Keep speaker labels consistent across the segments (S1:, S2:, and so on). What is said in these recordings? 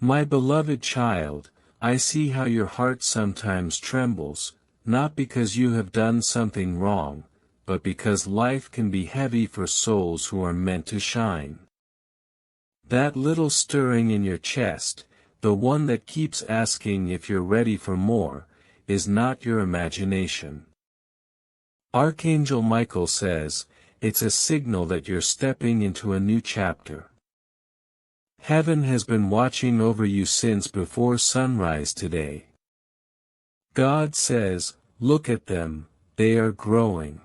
S1: My beloved child, I see how your heart sometimes trembles, not because you have done something wrong, but because life can be heavy for souls who are meant to shine. That little stirring in your chest, the one that keeps asking if you're ready for more, is not your imagination. Archangel Michael says, it's a signal that you're stepping into a new chapter. Heaven has been watching over you since before sunrise today. God says, look at them, they are growing.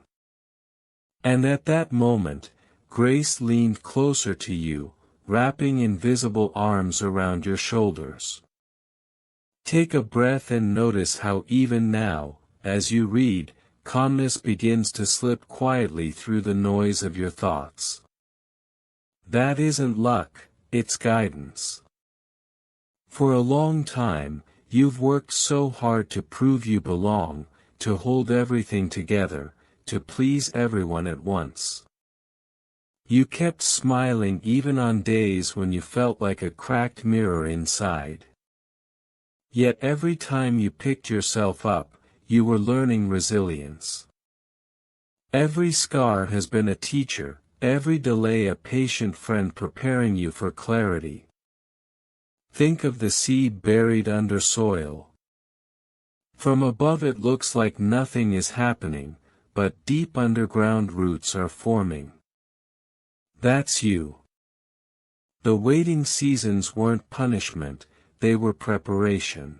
S1: And at that moment, grace leaned closer to you, wrapping invisible arms around your shoulders. Take a breath and notice how even now, as you read, calmness begins to slip quietly through the noise of your thoughts. That isn't luck, it's guidance. For a long time, you've worked so hard to prove you belong, to hold everything together, to please everyone at once. You kept smiling even on days when you felt like a cracked mirror inside. Yet every time you picked yourself up, you were learning resilience. Every scar has been a teacher, every delay a patient friend preparing you for clarity. Think of the seed buried under soil. From above it looks like nothing is happening, but deep underground roots are forming. That's you. The waiting seasons weren't punishment, they were preparation.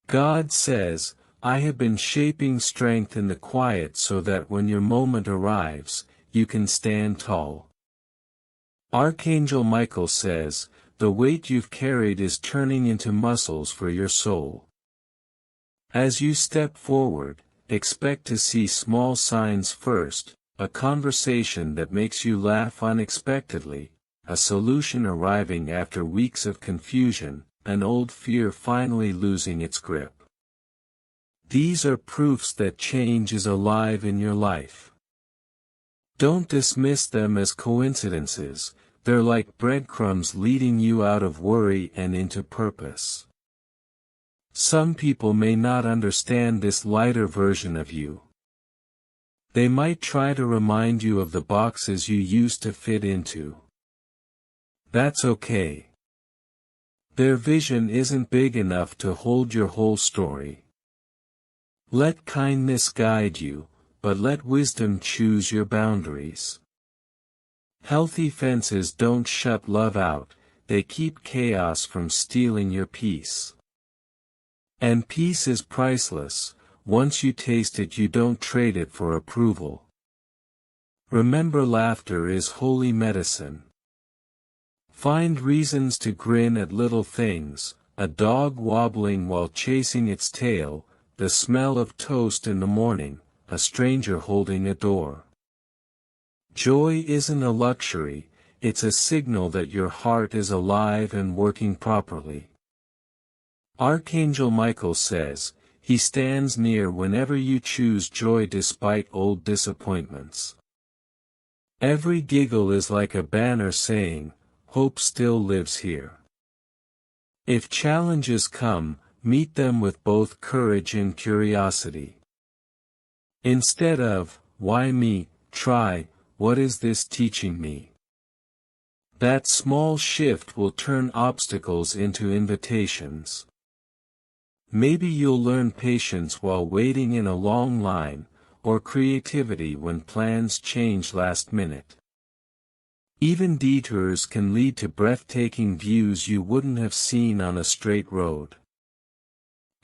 S1: God says, I have been shaping strength in the quiet so that when your moment arrives, you can stand tall. Archangel Michael says, the weight you've carried is turning into muscles for your soul. As you step forward, expect to see small signs first, a conversation that makes you laugh unexpectedly, a solution arriving after weeks of confusion, an old fear finally losing its grip. These are proofs that change is alive in your life. Don't dismiss them as coincidences, they're like breadcrumbs leading you out of worry and into purpose. Some people may not understand this lighter version of you. They might try to remind you of the boxes you used to fit into. That's okay. Their vision isn't big enough to hold your whole story. Let kindness guide you, but let wisdom choose your boundaries. Healthy fences don't shut love out, they keep chaos from stealing your peace. And peace is priceless, once you taste it you don't trade it for approval. Remember, laughter is holy medicine. Find reasons to grin at little things, a dog wobbling while chasing its tail, the smell of toast in the morning, a stranger holding a door. Joy isn't a luxury, it's a signal that your heart is alive and working properly. Archangel Michael says, he stands near whenever you choose joy despite old disappointments. Every giggle is like a banner saying, hope still lives here. If challenges come, meet them with both courage and curiosity. Instead of, why me, try, what is this teaching me? That small shift will turn obstacles into invitations. Maybe you'll learn patience while waiting in a long line, or creativity when plans change last minute. Even detours can lead to breathtaking views you wouldn't have seen on a straight road.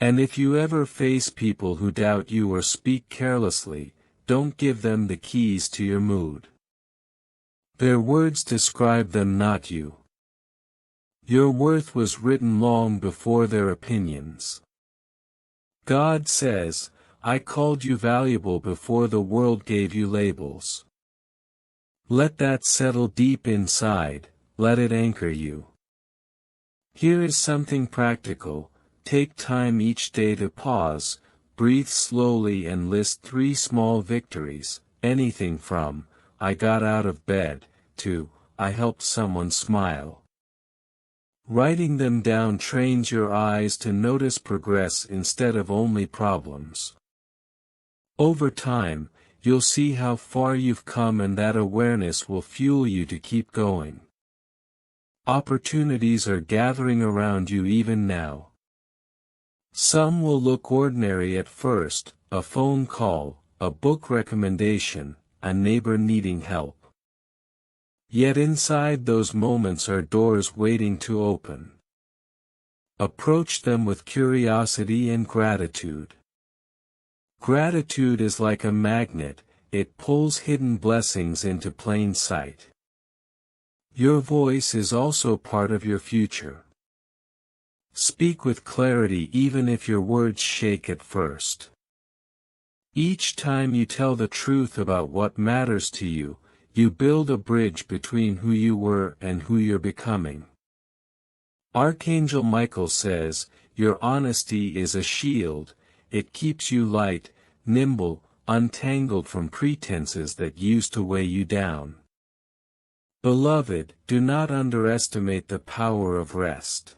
S1: And if you ever face people who doubt you or speak carelessly, don't give them the keys to your mood. Their words describe them, not you. Your worth was written long before their opinions. God says, I called you valuable before the world gave you labels. Let that settle deep inside, let it anchor you. Here is something practical, take time each day to pause, breathe slowly and list 3 small victories, anything from, I got out of bed, to, I helped someone smile. Writing them down trains your eyes to notice progress instead of only problems. Over time, you'll see how far you've come, and that awareness will fuel you to keep going. Opportunities are gathering around you even now. Some will look ordinary at first: a phone call, a book recommendation, a neighbor needing help. Yet inside those moments are doors waiting to open. Approach them with curiosity and gratitude. Gratitude is like a magnet, it pulls hidden blessings into plain sight. Your voice is also part of your future. Speak with clarity even if your words shake at first. Each time you tell the truth about what matters to you, you build a bridge between who you were and who you're becoming. Archangel Michael says, "Your honesty is a shield, it keeps you light, nimble, untangled from pretenses that used to weigh you down." Beloved, do not underestimate the power of rest.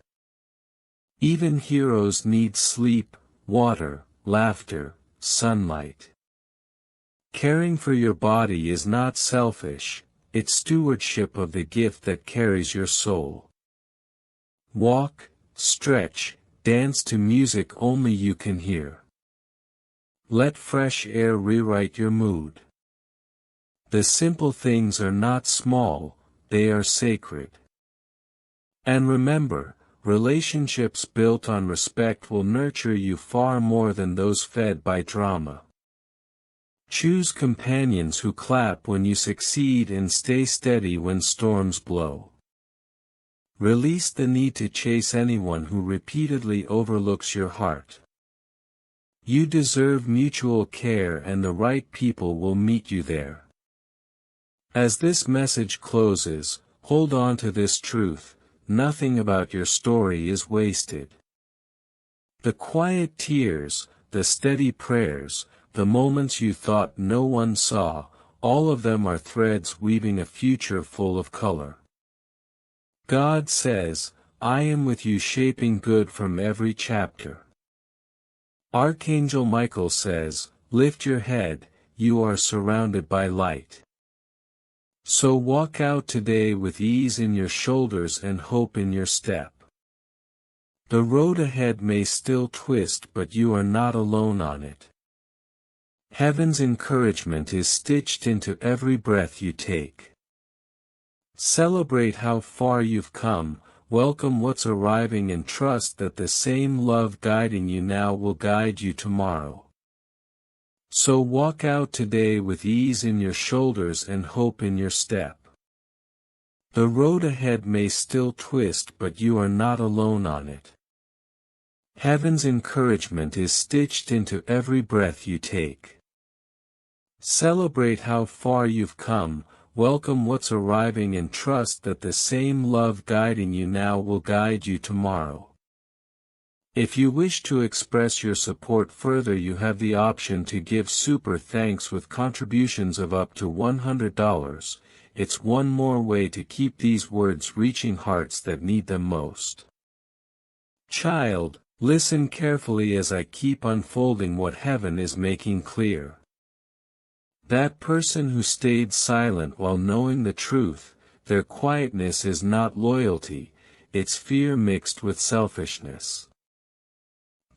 S1: Even heroes need sleep, water, laughter, sunlight. Caring for your body is not selfish, it's stewardship of the gift that carries your soul. Walk, stretch, dance to music only you can hear. Let fresh air rewrite your mood. The simple things are not small, they are sacred. And remember, relationships built on respect will nurture you far more than those fed by drama. Choose companions who clap when you succeed and stay steady when storms blow. Release the need to chase anyone who repeatedly overlooks your heart. You deserve mutual care, and the right people will meet you there. As this message closes, hold on to this truth: nothing about your story is wasted. The quiet tears, the steady prayers, the moments you thought no one saw, all of them are threads weaving a future full of color. God says, "I am with you, shaping good from every chapter." Archangel Michael says, "Lift your head, you are surrounded by light." So walk out today with ease in your shoulders and hope in your step. The road ahead may still twist, but you are not alone on it. Heaven's encouragement is stitched into every breath you take. Celebrate how far you've come, welcome what's arriving, and trust that the same love guiding you now will guide you tomorrow. So walk out today with ease in your shoulders and hope in your step. The road ahead may still twist, but you are not alone on it. Heaven's encouragement is stitched into every breath you take. Celebrate how far you've come, welcome what's arriving, and trust that the same love guiding you now will guide you tomorrow. If you wish to express your support further, you have the option to give super thanks with contributions of up to $100. It's one more way to keep these words reaching hearts that need them most. Child, listen carefully as I keep unfolding what heaven is making clear. That person who stayed silent while knowing the truth, their quietness is not loyalty, it's fear mixed with selfishness.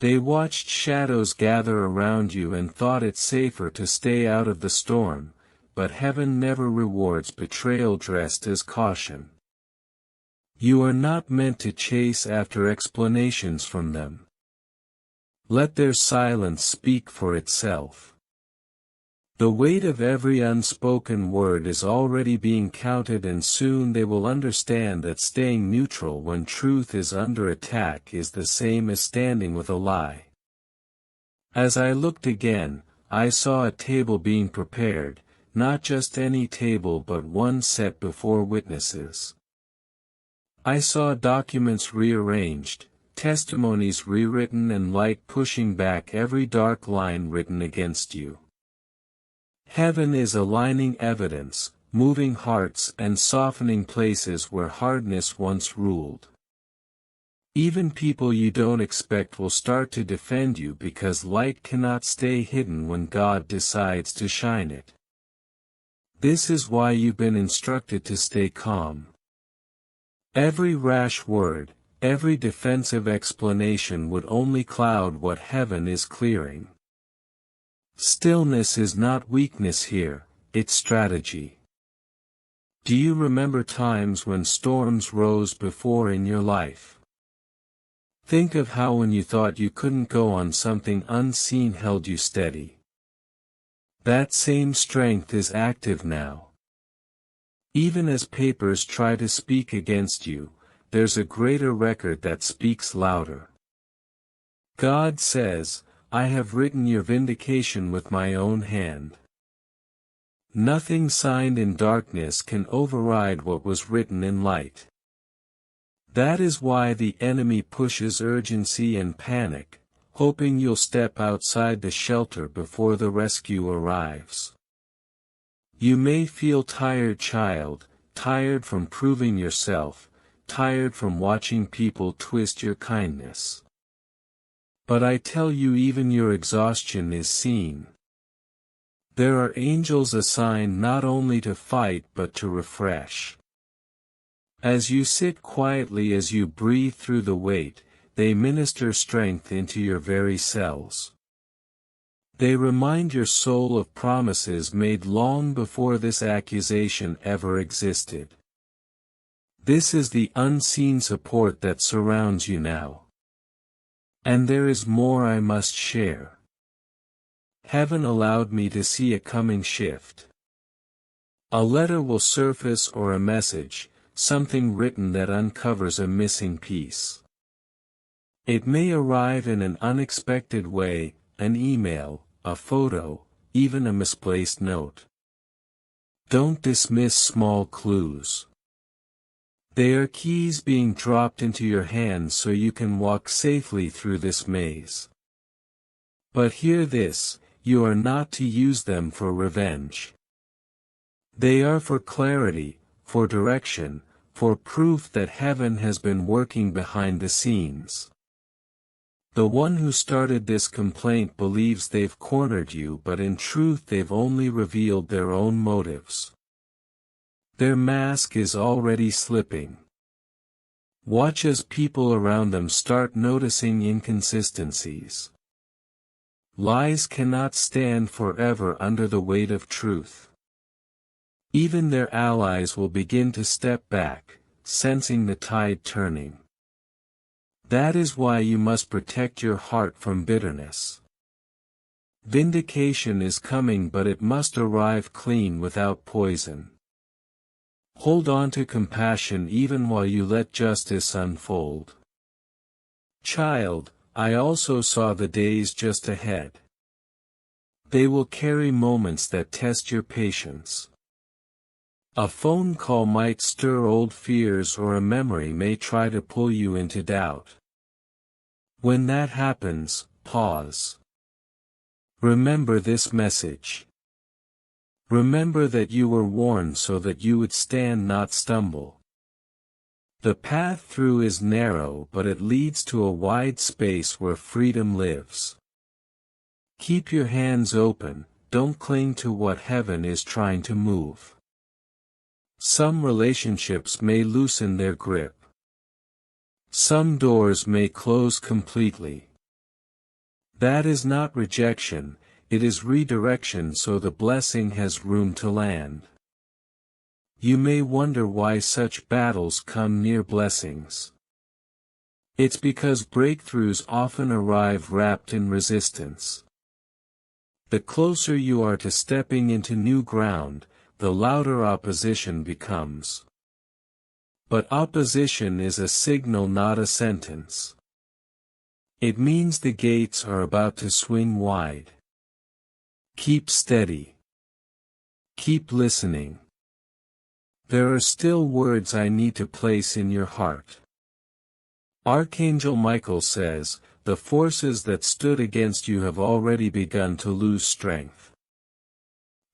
S1: They watched shadows gather around you and thought it safer to stay out of the storm, but heaven never rewards betrayal dressed as caution. You are not meant to chase after explanations from them. Let their silence speak for itself. The weight of every unspoken word is already being counted, and soon they will understand that staying neutral when truth is under attack is the same as standing with a lie. As I looked again, I saw a table being prepared, not just any table but one set before witnesses. I saw documents rearranged, testimonies rewritten, and light pushing back every dark line written against you. Heaven is aligning evidence, moving hearts, and softening places where hardness once ruled. Even people you don't expect will start to defend you because light cannot stay hidden when God decides to shine it. This is why you've been instructed to stay calm. Every rash word, every defensive explanation would only cloud what heaven is clearing. Stillness is not weakness here, it's strategy. Do you remember times when storms rose before in your life? Think of how when you thought you couldn't go on, something unseen held you steady. That same strength is active now. Even as papers try to speak against you, there's a greater record that speaks louder. God says, I have written your vindication with my own hand. Nothing signed in darkness can override what was written in light. That is why the enemy pushes urgency and panic, hoping you'll step outside the shelter before the rescue arrives. You may feel tired, child, tired from proving yourself, tired from watching people twist your kindness. But I tell you, even your exhaustion is seen. There are angels assigned not only to fight but to refresh. As you sit quietly, as you breathe through the weight, they minister strength into your very cells. They remind your soul of promises made long before this accusation ever existed. This is the unseen support that surrounds you now. And there is more I must share. Heaven allowed me to see a coming shift. A letter will surface, or a message, something written that uncovers a missing piece. It may arrive in an unexpected way, an email, a photo, even a misplaced note. Don't dismiss small clues. They are keys being dropped into your hands so you can walk safely through this maze. But hear this, you are not to use them for revenge. They are for clarity, for direction, for proof that heaven has been working behind the scenes. The one who started this complaint believes they've cornered you, but in truth they've only revealed their own motives. Their mask is already slipping. Watch as people around them start noticing inconsistencies. Lies cannot stand forever under the weight of truth. Even their allies will begin to step back, sensing the tide turning. That is why you must protect your heart from bitterness. Vindication is coming, but it must arrive clean, without poison. Hold on to compassion even while you let justice unfold. Child, I also saw the days just ahead. They will carry moments that test your patience. A phone call might stir old fears, or a memory may try to pull you into doubt. When that happens, pause. Remember this message. Remember that you were warned so that you would stand, not stumble. The path through is narrow, but it leads to a wide space where freedom lives. Keep your hands open, don't cling to what heaven is trying to move. Some relationships may loosen their grip. Some doors may close completely. That is not rejection, it is redirection, so the blessing has room to land. You may wonder why such battles come near blessings. It's because breakthroughs often arrive wrapped in resistance. The closer you are to stepping into new ground, the louder opposition becomes. But opposition is a signal, not a sentence. It means the gates are about to swing wide. Keep steady. Keep listening. There are still words I need to place in your heart. Archangel Michael says, the forces that stood against you have already begun to lose strength.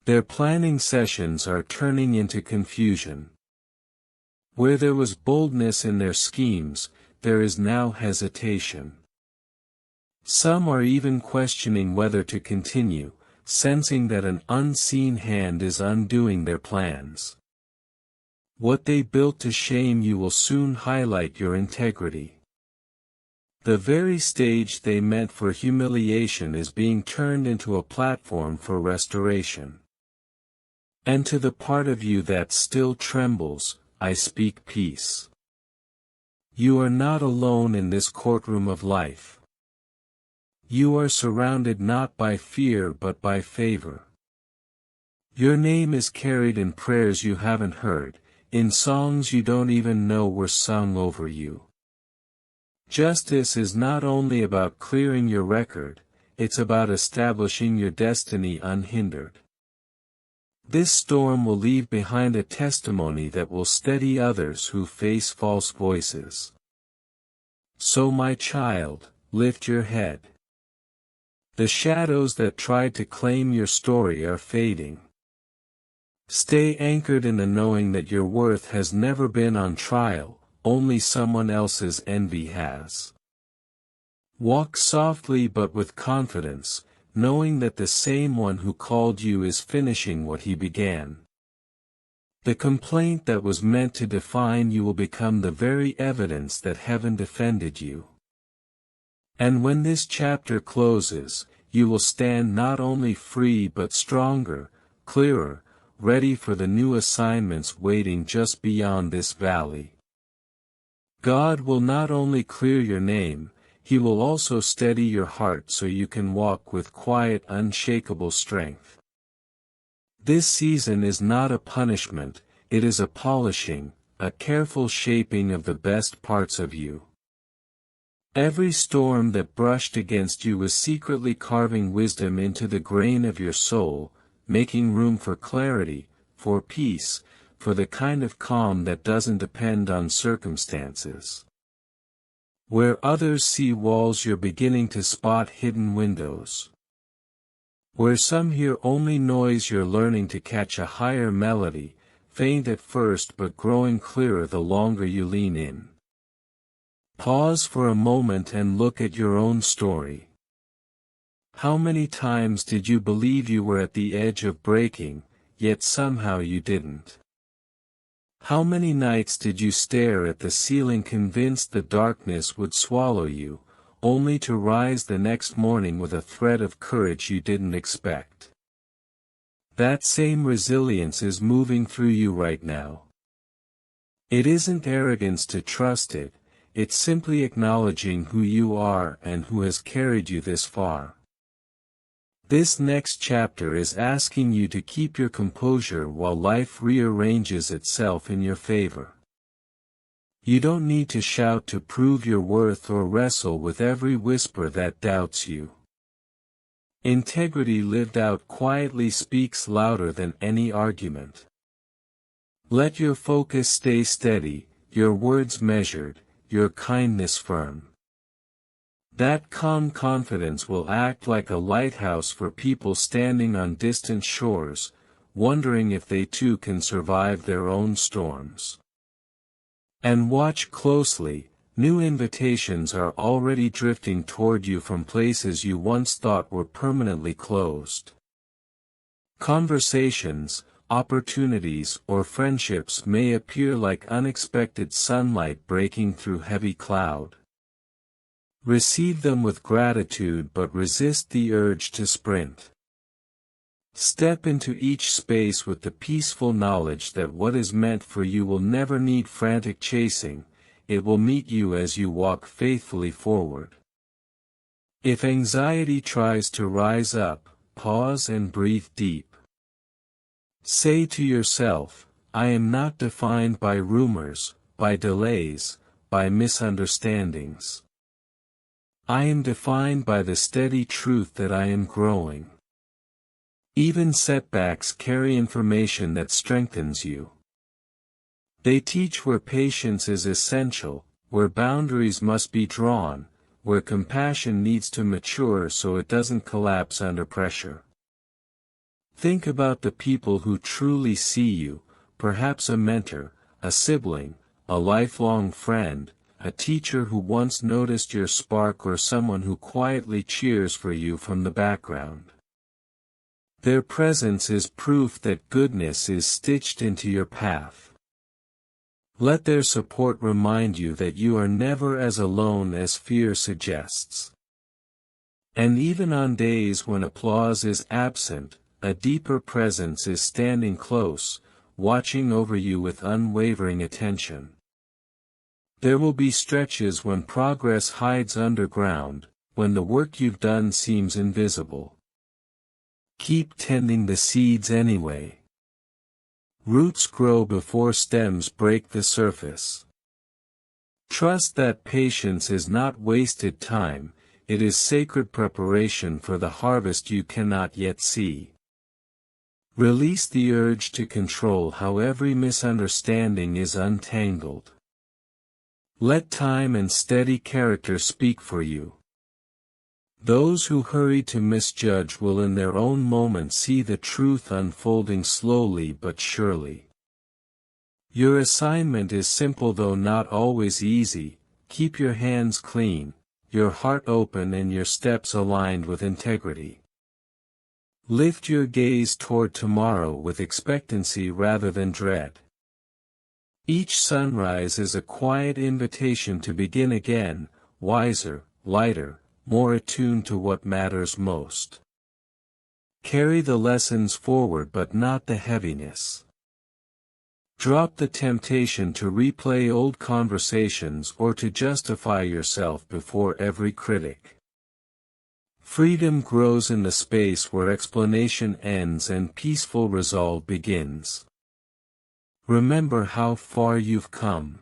S1: Their planning sessions are turning into confusion. Where there was boldness in their schemes, there is now hesitation. Some are even questioning whether to continue, sensing that an unseen hand is undoing their plans. What they built to shame you will soon highlight your integrity. The very stage they meant for humiliation is being turned into a platform for restoration. And to the part of you that still trembles, I speak peace. You are not alone in this courtroom of life. You are surrounded not by fear but by favor. Your name is carried in prayers you haven't heard, in songs you don't even know were sung over you. Justice is not only about clearing your record, it's about establishing your destiny unhindered. This storm will leave behind a testimony that will steady others who face false voices. So my child, lift your head. The shadows that tried to claim your story are fading. Stay anchored in the knowing that your worth has never been on trial, only someone else's envy has. Walk softly but with confidence, knowing that the same one who called you is finishing what he began. The complaint that was meant to define you will become the very evidence that heaven defended you. And when this chapter closes, you will stand not only free but stronger, clearer, ready for the new assignments waiting just beyond this valley. God will not only clear your name, He will also steady your heart so you can walk with quiet, unshakable strength. This season is not a punishment, it is a polishing, a careful shaping of the best parts of you. Every storm that brushed against you was secretly carving wisdom into the grain of your soul, making room for clarity, for peace, for the kind of calm that doesn't depend on circumstances. Where others see walls, you're beginning to spot hidden windows. Where some hear only noise, you're learning to catch a higher melody, faint at first but growing clearer the longer you lean in. Pause for a moment and look at your own story. How many times did you believe you were at the edge of breaking, yet somehow you didn't? How many nights did you stare at the ceiling convinced the darkness would swallow you, only to rise the next morning with a thread of courage you didn't expect? That same resilience is moving through you right now. It isn't arrogance to trust it, it's simply acknowledging who you are and who has carried you this far. This next chapter is asking you to keep your composure while life rearranges itself in your favor. You don't need to shout to prove your worth or wrestle with every whisper that doubts you. Integrity lived out quietly speaks louder than any argument. Let your focus stay steady, your words measured, your kindness firm. That calm confidence will act like a lighthouse for people standing on distant shores, wondering if they too can survive their own storms. And watch closely, new invitations are already drifting toward you from places you once thought were permanently closed. Conversations, opportunities, or friendships may appear like unexpected sunlight breaking through heavy cloud. Receive them with gratitude but resist the urge to sprint. Step into each space with the peaceful knowledge that what is meant for you will never need frantic chasing, it will meet you as you walk faithfully forward. If anxiety tries to rise up, pause and breathe deep. Say to yourself, I am not defined by rumors, by delays, by misunderstandings. I am defined by the steady truth that I am growing. Even setbacks carry information that strengthens you. They teach where patience is essential, where boundaries must be drawn, where compassion needs to mature so it doesn't collapse under pressure. Think about the people who truly see you, perhaps a mentor, a sibling, a lifelong friend, a teacher who once noticed your spark, or someone who quietly cheers for you from the background. Their presence is proof that goodness is stitched into your path. Let their support remind you that you are never as alone as fear suggests. And even on days when applause is absent, a deeper presence is standing close, watching over you with unwavering attention. There will be stretches when progress hides underground, when the work you've done seems invisible. Keep tending the seeds anyway. Roots grow before stems break the surface. Trust that patience is not wasted time, it is sacred preparation for the harvest you cannot yet see. Release the urge to control how every misunderstanding is untangled. Let time and steady character speak for you. Those who hurry to misjudge will in their own moment see the truth unfolding slowly but surely. Your assignment is simple though not always easy. Keep your hands clean, your heart open and your steps aligned with integrity. Lift your gaze toward tomorrow with expectancy rather than dread. Each sunrise is a quiet invitation to begin again, wiser, lighter, more attuned to what matters most. Carry the lessons forward but not the heaviness. Drop the temptation to replay old conversations or to justify yourself before every critic. Freedom grows in the space where explanation ends and peaceful resolve begins. Remember how far you've come.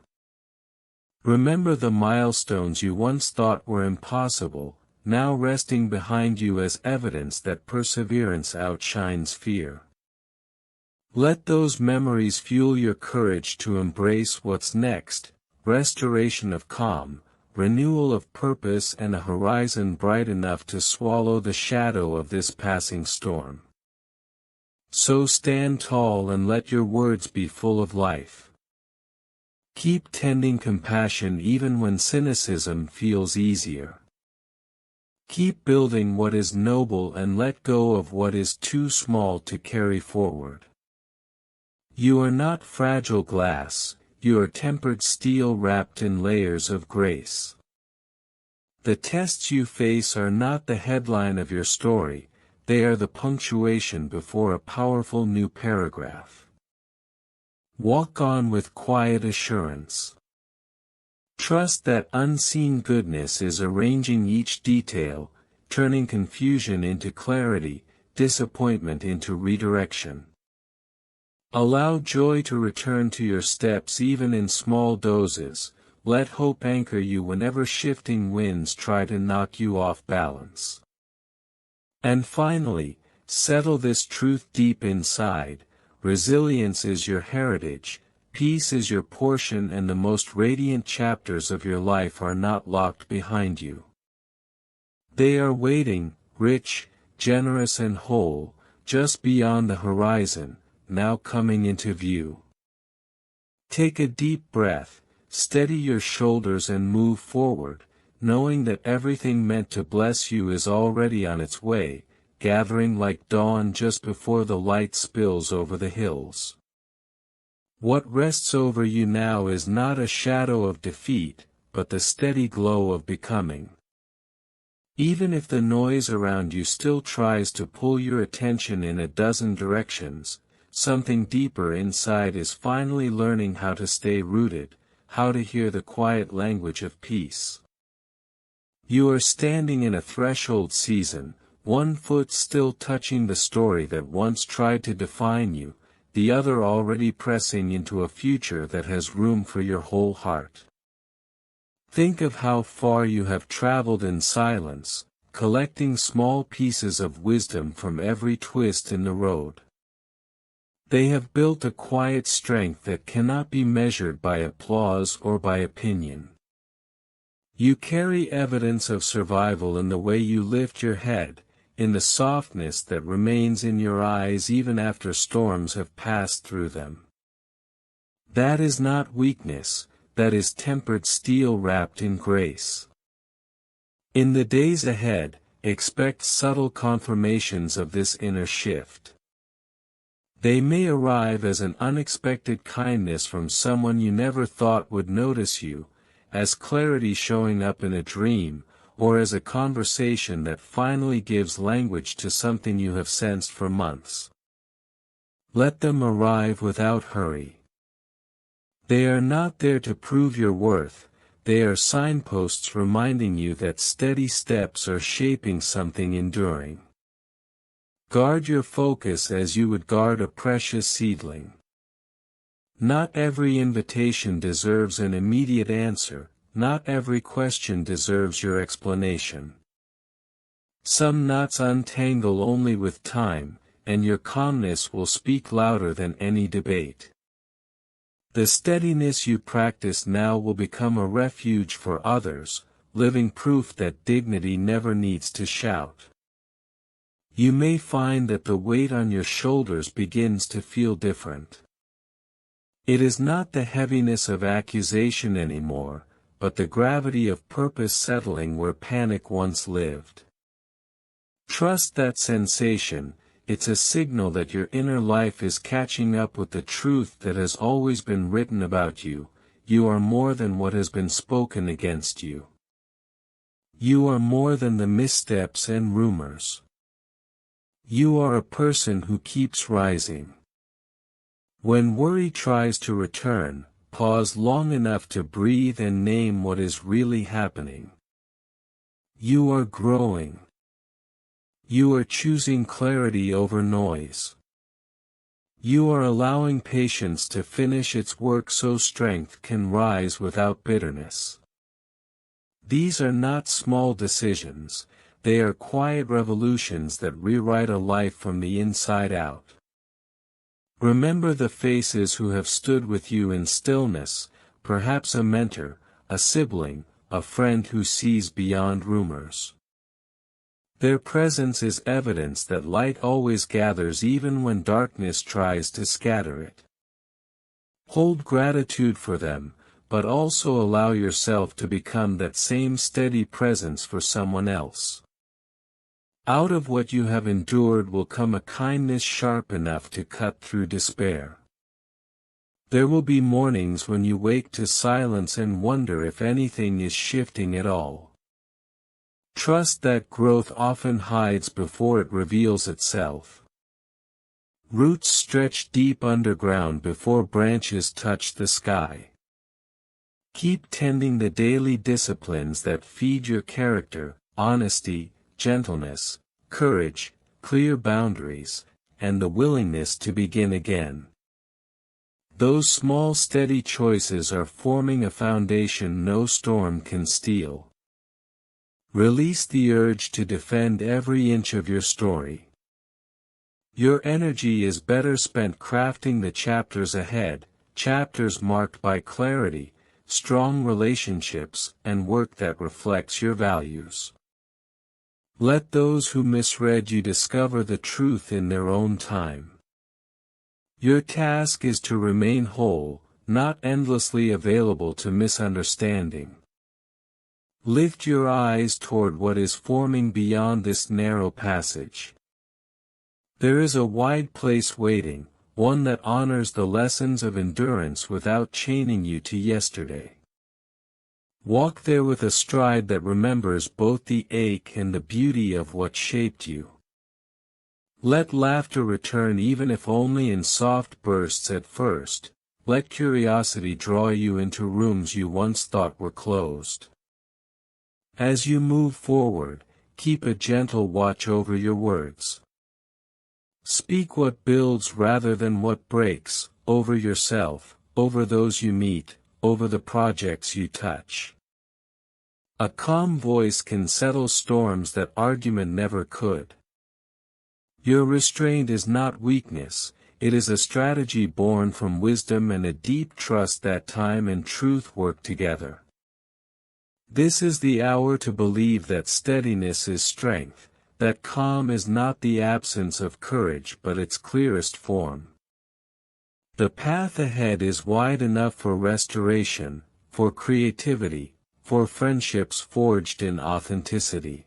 S1: Remember the milestones you once thought were impossible, now resting behind you as evidence that perseverance outshines fear. Let those memories fuel your courage to embrace what's next: restoration of calm, renewal of purpose and a horizon bright enough to swallow the shadow of this passing storm. So stand tall and let your words be full of life. Keep tending compassion even when cynicism feels easier. Keep building what is noble and let go of what is too small to carry forward. You are not fragile glass, you are tempered steel wrapped in layers of grace. The tests you face are not the headline of your story, they are the punctuation before a powerful new paragraph. Walk on with quiet assurance. Trust that unseen goodness is arranging each detail, turning confusion into clarity, disappointment into redirection. Allow joy to return to your steps even in small doses, let hope anchor you whenever shifting winds try to knock you off balance. And finally, settle this truth deep inside: resilience is your heritage, peace is your portion, and the most radiant chapters of your life are not locked behind you. They are waiting, rich, generous and whole, just beyond the horizon, now coming into view. Take a deep breath, steady your shoulders and move forward, knowing that everything meant to bless you is already on its way, gathering like dawn just before the light spills over the hills. What rests over you now is not a shadow of defeat, but the steady glow of becoming. Even if the noise around you still tries to pull your attention in a dozen directions, something deeper inside is finally learning how to stay rooted, how to hear the quiet language of peace. You are standing in a threshold season, one foot still touching the story that once tried to define you, the other already pressing into a future that has room for your whole heart. Think of how far you have traveled in silence, collecting small pieces of wisdom from every twist in the road. They have built a quiet strength that cannot be measured by applause or by opinion. You carry evidence of survival in the way you lift your head, in the softness that remains in your eyes even after storms have passed through them. That is not weakness, that is tempered steel wrapped in grace. In the days ahead, expect subtle confirmations of this inner shift. They may arrive as an unexpected kindness from someone you never thought would notice you, as clarity showing up in a dream, or as a conversation that finally gives language to something you have sensed for months. Let them arrive without hurry. They are not there to prove your worth, they are signposts reminding you that steady steps are shaping something enduring. Guard your focus as you would guard a precious seedling. Not every invitation deserves an immediate answer, not every question deserves your explanation. Some knots untangle only with time, and your calmness will speak louder than any debate. The steadiness you practice now will become a refuge for others, living proof that dignity never needs to shout. You may find that the weight on your shoulders begins to feel different. It is not the heaviness of accusation anymore, but the gravity of purpose settling where panic once lived. Trust that sensation, it's a signal that your inner life is catching up with the truth that has always been written about you. You are more than what has been spoken against you. You are more than the missteps and rumors. You are a person who keeps rising. When worry tries to return, pause long enough to breathe and name what is really happening. You are growing. You are choosing clarity over noise. You are allowing patience to finish its work so strength can rise without bitterness. These are not small decisions. They are quiet revolutions that rewrite a life from the inside out. Remember the faces who have stood with you in stillness, perhaps a mentor, a sibling, a friend who sees beyond rumors. Their presence is evidence that light always gathers even when darkness tries to scatter it. Hold gratitude for them, but also allow yourself to become that same steady presence for someone else. Out of what you have endured will come a kindness sharp enough to cut through despair. There will be mornings when you wake to silence and wonder if anything is shifting at all. Trust that growth often hides before it reveals itself. Roots stretch deep underground before branches touch the sky. Keep tending the daily disciplines that feed your character: honesty, gentleness, courage, clear boundaries, and the willingness to begin again. Those small steady choices are forming a foundation no storm can steal. Release the urge to defend every inch of your story. Your energy is better spent crafting the chapters ahead, chapters marked by clarity, strong relationships, and work that reflects your values. Let those who misread you discover the truth in their own time. Your task is to remain whole, not endlessly available to misunderstanding. Lift your eyes toward what is forming beyond this narrow passage. There is a wide place waiting, one that honors the lessons of endurance without chaining you to yesterday. Walk there with a stride that remembers both the ache and the beauty of what shaped you. Let laughter return even if only in soft bursts at first. Let curiosity draw you into rooms you once thought were closed. As you move forward, keep a gentle watch over your words. Speak what builds rather than what breaks, over yourself, over those you meet, over the projects you touch. A calm voice can settle storms that argument never could. Your restraint is not weakness, it is a strategy born from wisdom and a deep trust that time and truth work together. This is the hour to believe that steadiness is strength, that calm is not the absence of courage but its clearest form. The path ahead is wide enough for restoration, for creativity, for friendships forged in authenticity.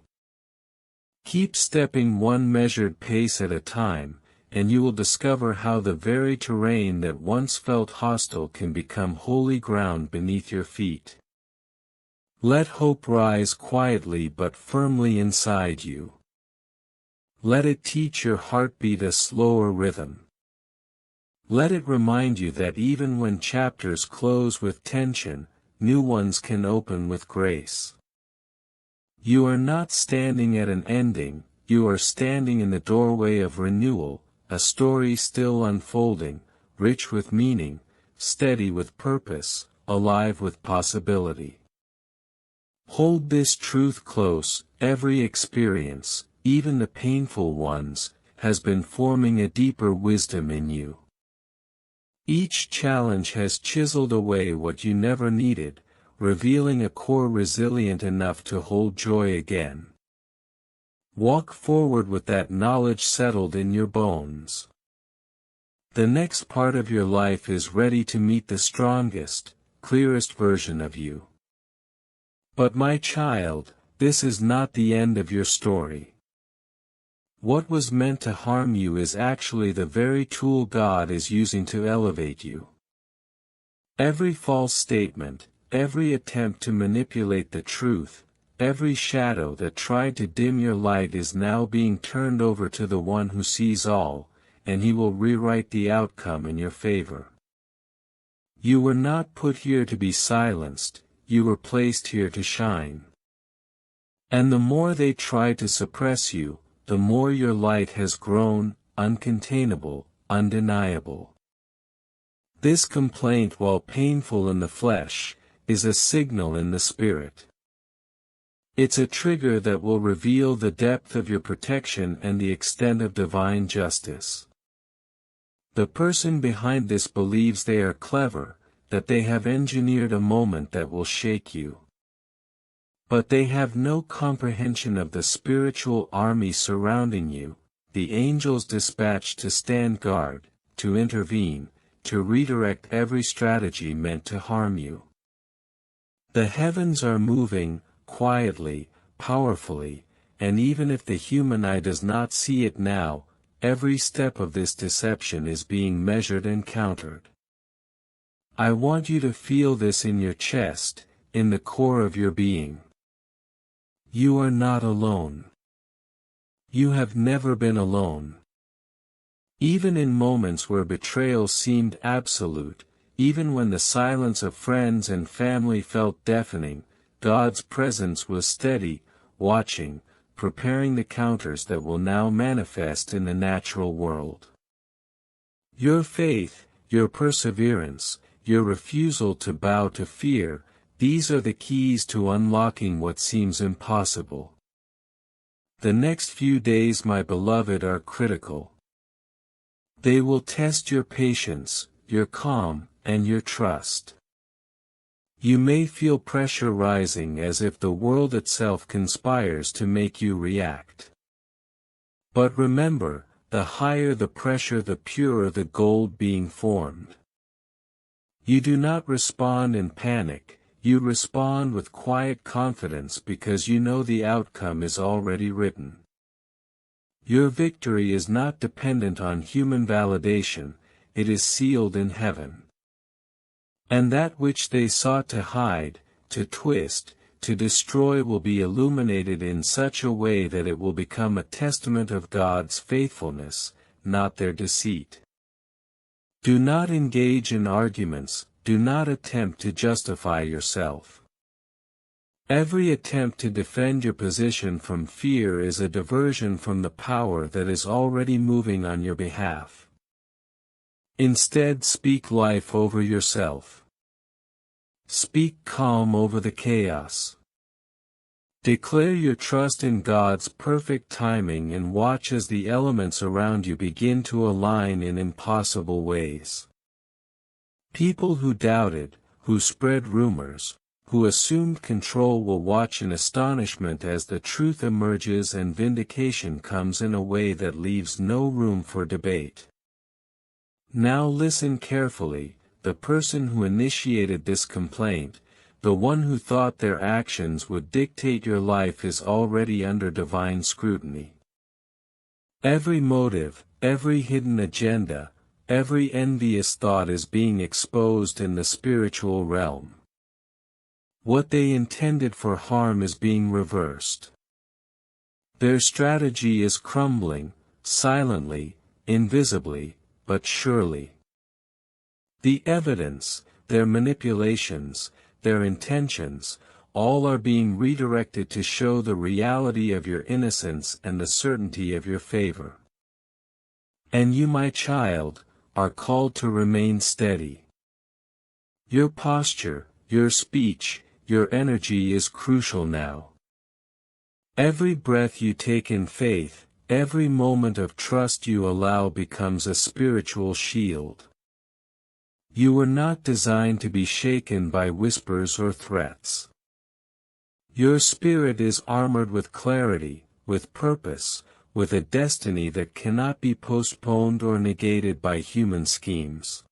S1: Keep stepping one measured pace at a time, and you will discover how the very terrain that once felt hostile can become holy ground beneath your feet. Let hope rise quietly but firmly inside you. Let it teach your heartbeat a slower rhythm. Let it remind you that even when chapters close with tension, new ones can open with grace. You are not standing at an ending, you are standing in the doorway of renewal, a story still unfolding, rich with meaning, steady with purpose, alive with possibility. Hold this truth close: every experience, even the painful ones, has been forming a deeper wisdom in you. Each challenge has chiseled away what you never needed, revealing a core resilient enough to hold joy again. Walk forward with that knowledge settled in your bones. The next part of your life is ready to meet the strongest, clearest version of you. But my child, this is not the end of your story. What was meant to harm you is actually the very tool God is using to elevate you. Every false statement, every attempt to manipulate the truth, every shadow that tried to dim your light is now being turned over to the one who sees all, and he will rewrite the outcome in your favor. You were not put here to be silenced, you were placed here to shine. And the more they try to suppress you, the more your light has grown, uncontainable, undeniable. This complaint, while painful in the flesh, is a signal in the spirit. It's a trigger that will reveal the depth of your protection and the extent of divine justice. The person behind this believes they are clever, that they have engineered a moment that will shake you. But they have no comprehension of the spiritual army surrounding you, the angels dispatched to stand guard, to intervene, to redirect every strategy meant to harm you. The heavens are moving, quietly, powerfully, and even if the human eye does not see it now, every step of this deception is being measured and countered. I want you to feel this in your chest, in the core of your being. You are not alone. You have never been alone. Even in moments where betrayal seemed absolute, even when the silence of friends and family felt deafening, God's presence was steady, watching, preparing the counters that will now manifest in the natural world. Your faith, your perseverance, your refusal to bow to fear, these are the keys to unlocking what seems impossible. The next few days, my beloved, are critical. They will test your patience, your calm, and your trust. You may feel pressure rising as if the world itself conspires to make you react. But remember, the higher the pressure, the purer the gold being formed. You do not respond in panic, you respond with quiet confidence because you know the outcome is already written. Your victory is not dependent on human validation, it is sealed in heaven. And that which they sought to hide, to twist, to destroy will be illuminated in such a way that it will become a testament of God's faithfulness, not their deceit. Do not engage in arguments, do not attempt to justify yourself. Every attempt to defend your position from fear is a diversion from the power that is already moving on your behalf. Instead, speak life over yourself. Speak calm over the chaos. Declare your trust in God's perfect timing and watch as the elements around you begin to align in impossible ways. People who doubted, who spread rumors, who assumed control will watch in astonishment as the truth emerges and vindication comes in a way that leaves no room for debate. Now listen carefully. The person who initiated this complaint, the one who thought their actions would dictate your life is already under divine scrutiny. Every motive, every hidden agenda, every envious thought is being exposed in the spiritual realm. What they intended for harm is being reversed. Their strategy is crumbling, silently, invisibly, but surely. The evidence, their manipulations, their intentions, all are being redirected to show the reality of your innocence and the certainty of your favor. And you, my child, are called to remain steady. Your posture, your speech, your energy is crucial now. Every breath you take in faith, every moment of trust you allow becomes a spiritual shield. You were not designed to be shaken by whispers or threats. Your spirit is armored with clarity, with purpose, with a destiny that cannot be postponed or negated by human schemes.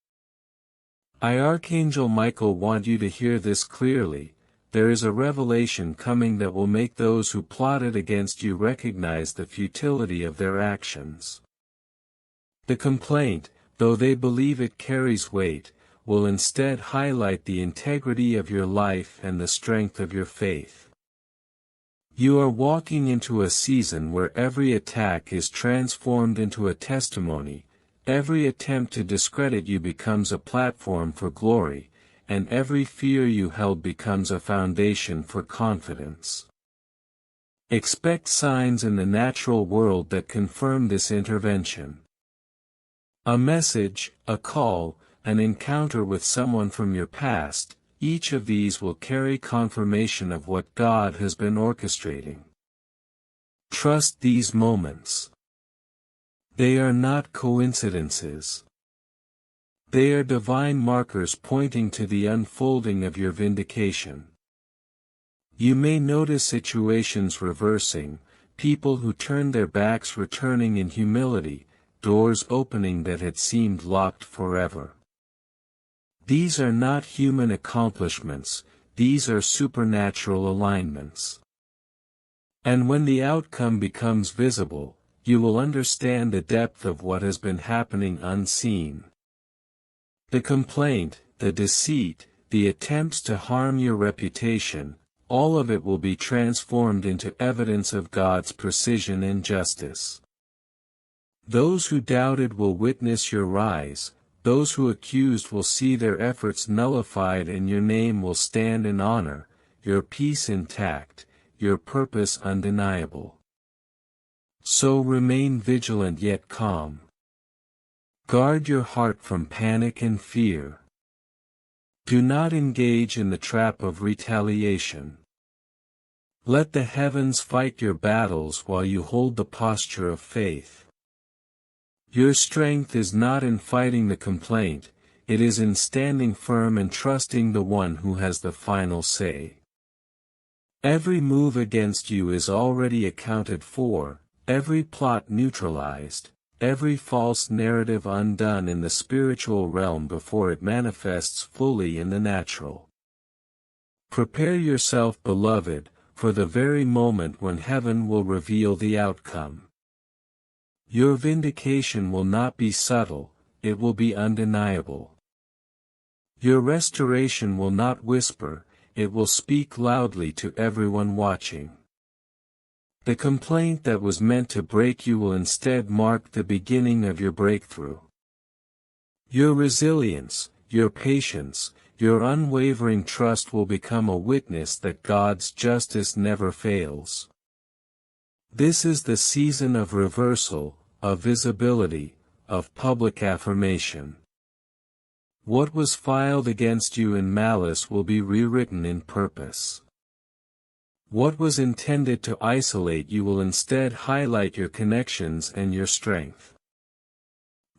S1: I, Archangel Michael, want you to hear this clearly. There is a revelation coming that will make those who plotted against you recognize the futility of their actions. The complaint, though they believe it carries weight, will instead highlight the integrity of your life and the strength of your faith. You are walking into a season where every attack is transformed into a testimony, every attempt to discredit you becomes a platform for glory, and every fear you held becomes a foundation for confidence. Expect signs in the natural world that confirm this intervention. A message, a call, an encounter with someone from your past, each of these will carry confirmation of what God has been orchestrating. Trust these moments. They are not coincidences. They are divine markers pointing to the unfolding of your vindication. You may notice situations reversing, people who turned their backs returning in humility, doors opening that had seemed locked forever. These are not human accomplishments, these are supernatural alignments. And when the outcome becomes visible, you will understand the depth of what has been happening unseen. The complaint, the deceit, the attempts to harm your reputation, all of it will be transformed into evidence of God's precision and justice. Those who doubted will witness your rise, those who accused will see their efforts nullified, and your name will stand in honor, your peace intact, your purpose undeniable. So remain vigilant yet calm. Guard your heart from panic and fear. Do not engage in the trap of retaliation. Let the heavens fight your battles while you hold the posture of faith. Your strength is not in fighting the complaint, it is in standing firm and trusting the one who has the final say. Every move against you is already accounted for, every plot neutralized, every false narrative undone in the spiritual realm before it manifests fully in the natural. Prepare yourself, beloved, for the very moment when heaven will reveal the outcome. Your vindication will not be subtle, it will be undeniable. Your restoration will not whisper, it will speak loudly to everyone watching. The complaint that was meant to break you will instead mark the beginning of your breakthrough. Your resilience, your patience, your unwavering trust will become a witness that God's justice never fails. This is the season of reversal, of visibility, of public affirmation. What was filed against you in malice will be rewritten in purpose. What was intended to isolate you will instead highlight your connections and your strength.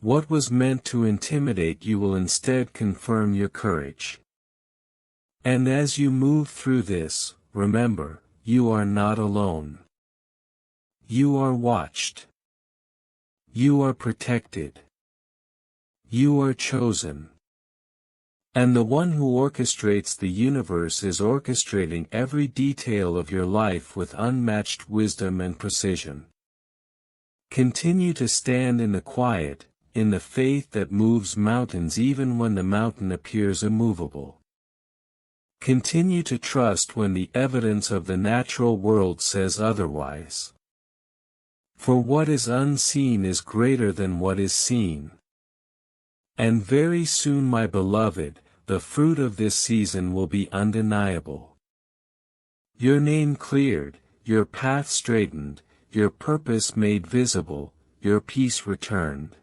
S1: What was meant to intimidate you will instead confirm your courage. And as you move through this, remember, you are not alone. You are watched. You are protected. You are chosen. And the one who orchestrates the universe is orchestrating every detail of your life with unmatched wisdom and precision. Continue to stand in the quiet, in the faith that moves mountains even when the mountain appears immovable. Continue to trust when the evidence of the natural world says otherwise. For what is unseen is greater than what is seen. And very soon, my beloved, the fruit of this season will be undeniable. Your name cleared, your path straightened, your purpose made visible, your peace returned.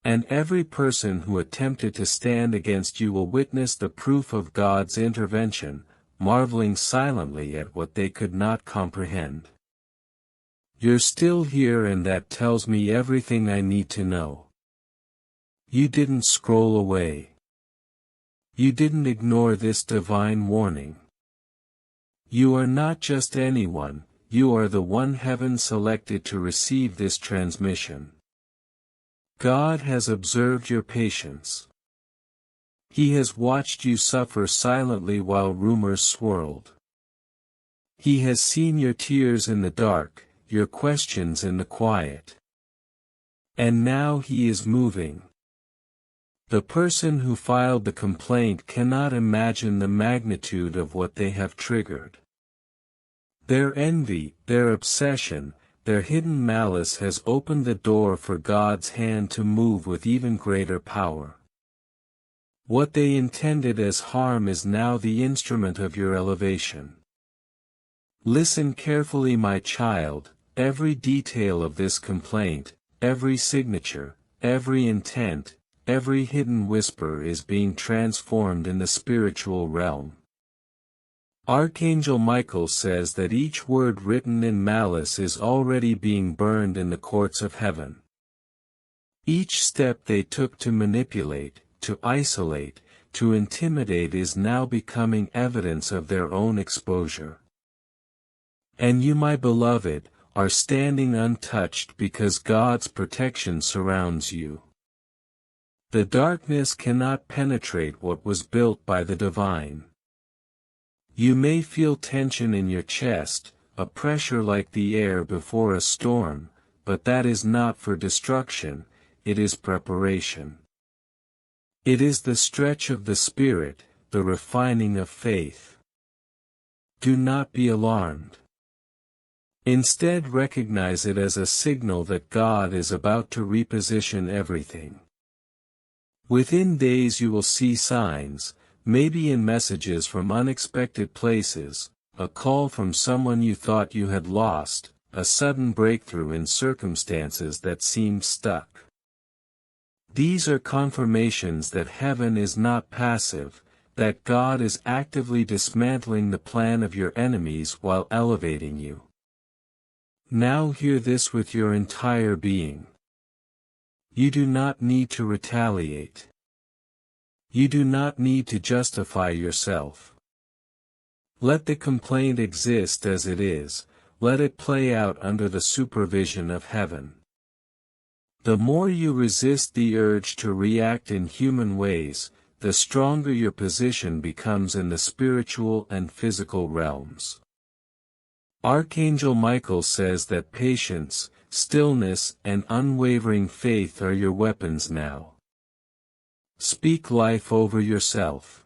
S1: And every person who attempted to stand against you will witness the proof of God's intervention, marveling silently at what they could not comprehend. You're still here, and that tells me everything I need to know. You didn't scroll away. You didn't ignore this divine warning. You are not just anyone, you are the one heaven selected to receive this transmission. God has observed your patience. He has watched you suffer silently while rumors swirled. He has seen your tears in the dark, your questions in the quiet. And now He is moving. The person who filed the complaint cannot imagine the magnitude of what they have triggered. Their envy, their obsession, their hidden malice has opened the door for God's hand to move with even greater power. What they intended as harm is now the instrument of your elevation. Listen carefully, my child, every detail of this complaint, every signature, every intent, every hidden whisper is being transformed in the spiritual realm. Archangel Michael says that each word written in malice is already being burned in the courts of heaven. Each step they took to manipulate, to isolate, to intimidate is now becoming evidence of their own exposure. And you, my beloved, are standing untouched because God's protection surrounds you. The darkness cannot penetrate what was built by the divine. You may feel tension in your chest, a pressure like the air before a storm, but that is not for destruction, it is preparation. It is the stretch of the spirit, the refining of faith. Do not be alarmed. Instead, recognize it as a signal that God is about to reposition everything. Within days you will see signs, maybe in messages from unexpected places, a call from someone you thought you had lost, a sudden breakthrough in circumstances that seemed stuck. These are confirmations that heaven is not passive, that God is actively dismantling the plan of your enemies while elevating you. Now hear this with your entire being. You do not need to retaliate. You do not need to justify yourself. Let the complaint exist as it is, let it play out under the supervision of heaven. The more you resist the urge to react in human ways, the stronger your position becomes in the spiritual and physical realms. Archangel Michael says that patience, stillness, and unwavering faith are your weapons now. Speak life over yourself.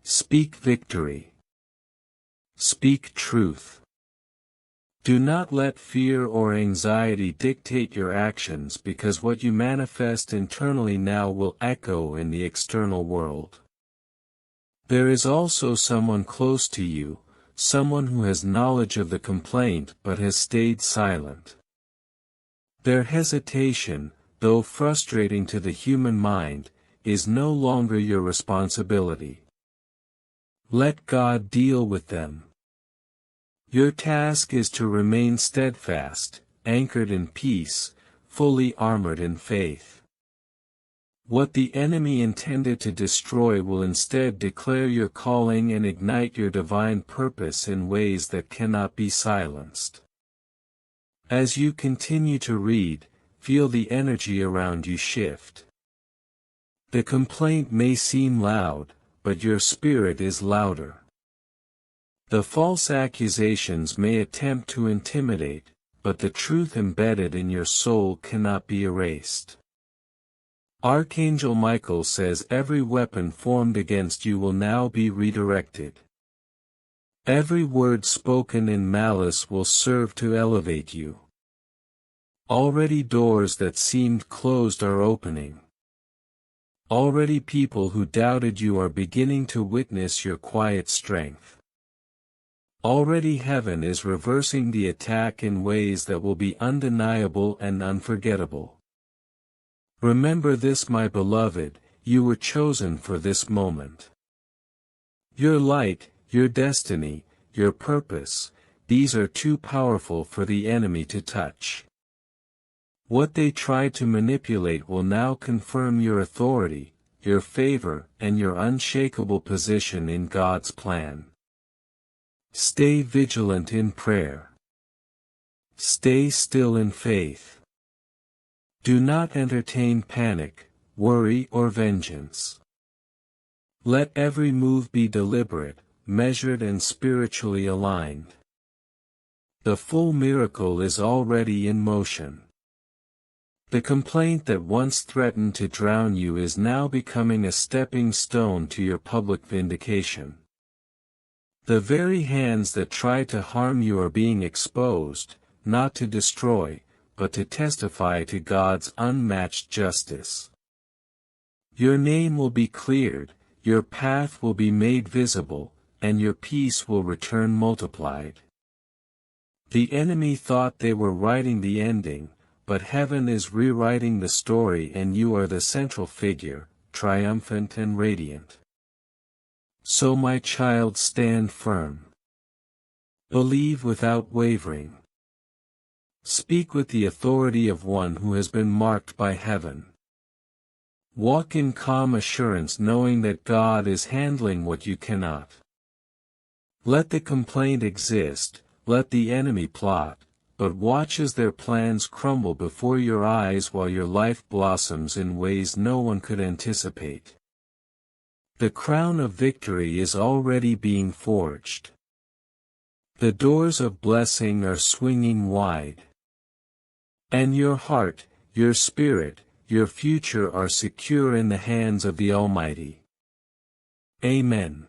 S1: Speak victory. Speak truth. Do not let fear or anxiety dictate your actions, because what you manifest internally now will echo in the external world. There is also someone close to you, someone who has knowledge of the complaint but has stayed silent. Their hesitation, though frustrating to the human mind, is no longer your responsibility. Let God deal with them. Your task is to remain steadfast, anchored in peace, fully armored in faith. What the enemy intended to destroy will instead declare your calling and ignite your divine purpose in ways that cannot be silenced. As you continue to read, feel the energy around you shift. The complaint may seem loud, but your spirit is louder. The false accusations may attempt to intimidate, but the truth embedded in your soul cannot be erased. Archangel Michael says every weapon formed against you will now be redirected. Every word spoken in malice will serve to elevate you. Already doors that seemed closed are opening. Already people who doubted you are beginning to witness your quiet strength. Already heaven is reversing the attack in ways that will be undeniable and unforgettable. Remember this, my beloved, you were chosen for this moment. Your light, your destiny, your purpose, these are too powerful for the enemy to touch. What they tried to manipulate will now confirm your authority, your favor, and your unshakable position in God's plan. Stay vigilant in prayer. Stay still in faith. Do not entertain panic, worry, or vengeance. Let every move be deliberate, measured, and spiritually aligned. The full miracle is already in motion. The complaint that once threatened to drown you is now becoming a stepping stone to your public vindication. The very hands that tried to harm you are being exposed, not to destroy, but to testify to God's unmatched justice. Your name will be cleared, your path will be made visible, and your peace will return multiplied. The enemy thought they were writing the ending, but heaven is rewriting the story, and you are the central figure, triumphant and radiant. So my child, stand firm. Believe without wavering. Speak with the authority of one who has been marked by heaven. Walk in calm assurance, knowing that God is handling what you cannot. Let the complaint exist, let the enemy plot, but watch as their plans crumble before your eyes while your life blossoms in ways no one could anticipate. The crown of victory is already being forged. The doors of blessing are swinging wide. And your heart, your spirit, your future are secure in the hands of the Almighty. Amen.